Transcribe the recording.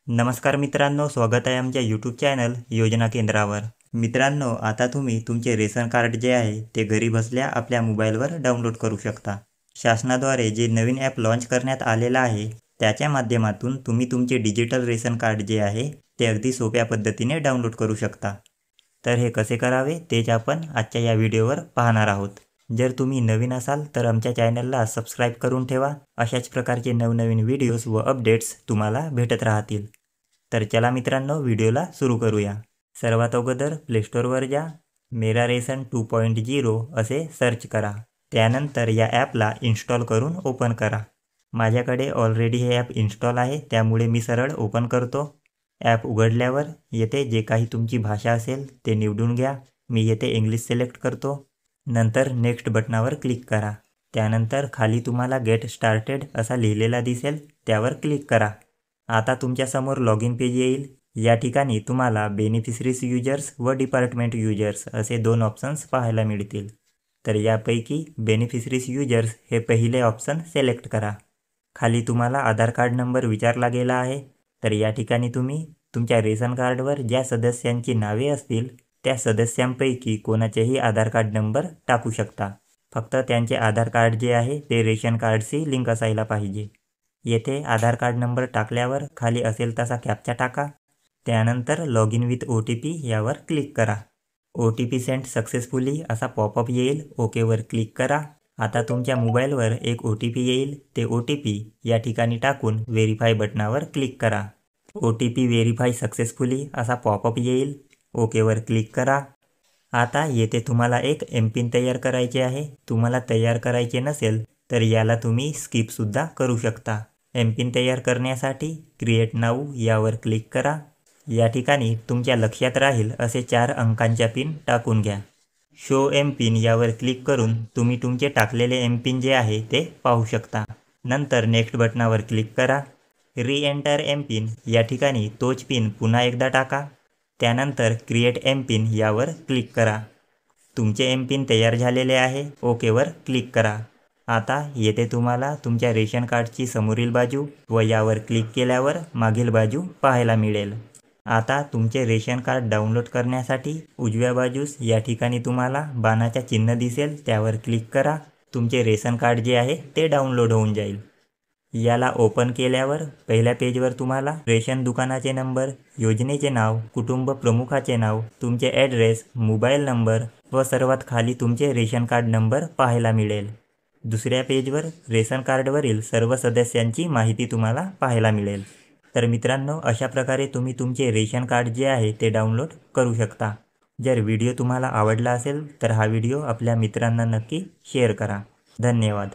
नमस्कार मित्रांनो, स्वागत आहे आमच्या यूट्यूब चॅनल योजना केंद्रावर। मित्रांनो, आता तुम्ही तुमचे रेशन कार्ड जे आहे ते घरी बसल्या आपल्या मोबाईलवर डाउनलोड करू शकता। शासनाद्वारे जे नवीन ॲप लॉन्च करण्यात आलेला आहे त्याच्या माध्यमातून तुम्ही तुमचे डिजिटल रेशन कार्ड जे आहे ते अगदी सोप्या पद्धतीने डाउनलोड करू शकता। तर हे कसे करावे तेच आपण आजच्या या व्हिडिओवर पाहणार आहोत। जर तुम्ही नवीन असाल तर आमच्या चॅनलला सबस्क्राइब करून ठेवा, अशाच प्रकारचे नवनवीन व्हिडिओज व अपडेट्स तुम्हाला भेटत राहतील। तर चला मित्रांनो, व्हिडिओला सुरू करूया। सर्वात अगोदर प्ले स्टोअरवर जा, मेरा रेशन 2.0 असे सर्च करा। त्यानंतर या ॲपला इन्स्टॉल करून ओपन करा। माझ्याकडे ऑलरेडी हे ॲप इन्स्टॉल आहे, त्यामुळे मी सरळ ओपन करतो। ॲप उघडल्यावर येथे जे काही तुमची भाषा असेल ते निवडून घ्या। मी येथे इंग्लिश सिलेक्ट करतो। नंतर नेक्स्ट बटनावर क्लिक करा। त्यानंतर खाली तुम्हाला गेट स्टार्टेड असा लिहिलेला दिसेल, त्यावर क्लिक करा। आता तुमच्यासमोर लॉगिन पेज येईल। या ठिकाणी तुम्हाला बेनिफिशरीज युजर्स व डिपार्टमेंट युजर्स असे दोन ऑप्शन्स पाहायला मिळतील। तर यापैकी बेनिफिशरीज युजर्स हे पहिले ऑप्शन सिलेक्ट करा। खाली तुम्हाला आधार कार्ड नंबर विचारला गेला आहे, तर या ठिकाणी तुम्ही तुमच्या रेशन कार्डवर ज्या सदस्यांची नावे असतील त्या सदस्यांपैकी कोणाचेही आधार कार्ड नंबर टाकू शकता। फक्त त्यांचे आधार कार्ड जे आहे ते रेशन कार्डशी लिंक असायला पाहिजे। येथे आधार कार्ड नंबर टाकल्यावर खाली असेल तसा कॅप्चा टाका। त्यानंतर लॉग इन विथ OTP यावर क्लिक करा। OTP सेंड सक्सेसफुली असा पॉपअप येईल, ओकेवर क्लिक करा। आता तुमच्या मोबाईलवर एक OTP येईल, ते OTP या ठिकाणी टाकून व्हेरीफाय बटनावर क्लिक करा। OTP व्हेरीफाय सक्सेसफुली असा पॉपअप येईल, ओकेवर क्लिक करा। आता येथे तुम्हाला एक MPIN तयार करायचे आहे। तुम्हाला तयार करायचे नसेल तर याला तुम्ही स्किपसुद्धा करू शकता। MPIN तयार करण्यासाठी क्रिएट नाऊ यावर क्लिक करा। या ठिकाणी तुमच्या लक्षात राहील असे 4 अंकांच्या पिन टाकून घ्या। शो MPIN यावर क्लिक करून तुम्ही तुमचे टाकलेले MPIN जे आहे ते पाहू शकता। नंतर नेक्स्ट बटनावर क्लिक करा। री एंटर MPIN या ठिकाणी तोच पिन पुन्हा एकदा टाका। त्यानंतर क्रिएट MPIN यावर क्लिक करा। तुमचे MPIN तयार झालेले आहे, ओकेवर क्लिक करा। आता येथे तुम्हाला तुमच्या रेशन कार्डची समोरील बाजू व यावर क्लिक केल्यावर मागील बाजू पाहायला मिळेल। आता तुमचे रेशन कार्ड डाउनलोड करण्यासाठी उजव्या बाजूस या ठिकाणी तुम्हाला बाणाचा चिन्ह दिसेल, त्यावर क्लिक करा। तुमचे रेशन कार्ड जे आहे ते डाउनलोड होऊन जाईल। याला ओपन केल्यावर पहिल्या पेजवर तुम्हाला रेशन दुकानाचे नंबर, योजनेचे नाव, कुटुंब प्रमुखाचे नाव, तुमचे ॲड्रेस, मोबाईल नंबर व सर्वात खाली तुमचे रेशन कार्ड नंबर पाहायला मिळेल। दुसऱ्या पेजवर रेशन कार्डवरील सर्व सदस्यांची माहिती तुम्हाला पाहायला मिळेल। तर मित्रांनो, अशा प्रकारे तुम्ही तुमचे रेशन कार्ड जे आहे ते डाउनलोड करू शकता। जर व्हिडिओ तुम्हाला आवडला असेल तर हा व्हिडिओ आपल्या मित्रांना नक्की शेअर करा। धन्यवाद।